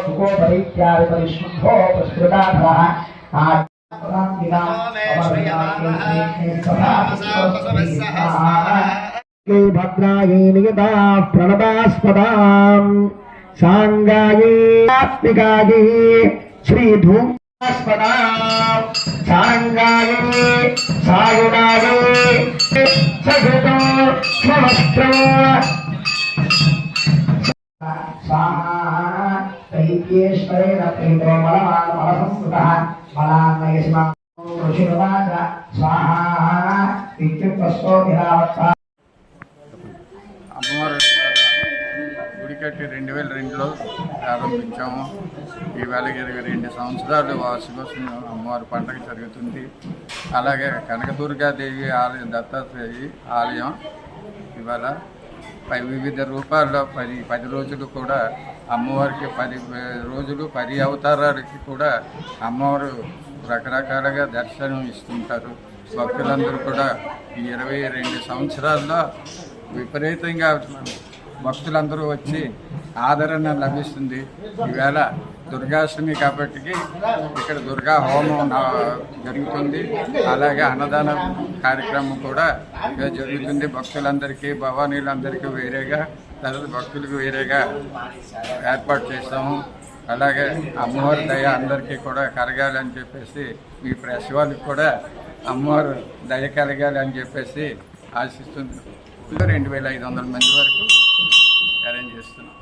सुखो परित्याग परिशुद्धो प्रस्फुटाधरः भद्रायै नियताः प्रणतास्पदाम् सांगायै आत्मिकायै श्रीधूमास्पदाम् सांगायै सायुणायै सगुणो स्वस्त्रम् स्वाहा दैत्येश्वरेण प्रीतो बलवान् बलसंस्कृतः बलान्मयसिमा ऋषिर्वाच स्वाहा इत्युक्तस्तोभिरावत्ता అమ్మవారు గుడి కట్టి 2002లో ప్రారంభించాము. ఈవేళ 22 సంవత్సరాలు వార్షికోత్సవం అమ్మవారి పండుగ జరుగుతుంది. అలాగే కనకదుర్గాదేవి ఆలయం, దత్తాత్రేయ ఆలయం ఇవాళ వివిధ రూపాల్లో 10 రోజులు కూడా అమ్మవారికి 10 రోజులు 10 అవతారాలకి కూడా అమ్మవారు రకరకాలుగా దర్శనం ఇస్తుంటారు. భక్తులందరూ కూడా ఈ 22 సంవత్సరాల్లో విపరీతంగా భక్తులందరూ వచ్చి ఆదరణ లభిస్తుంది. ఈవేళ దుర్గాష్టమి కాబట్టి ఇక్కడ దుర్గా హోమం జరుగుతుంది. అలాగే అన్నదాన కార్యక్రమం కూడా జరుగుతుంది. భక్తులందరికీ, భవానీలందరికీ వేరేగా, తర్వాత భక్తులకు వేరేగా ఏర్పాటు చేస్తాము. అలాగే అమ్మవారి దయ అందరికీ కూడా కలగాలి అని చెప్పేసి, మీ ప్రెస్ వాళ్ళకి కూడా అమ్మవారు దయ కలగాలి అని చెప్పేసి ఆశిస్తుంది. 2500 మంది వరకు అరేంజ్ చేస్తున్నాం.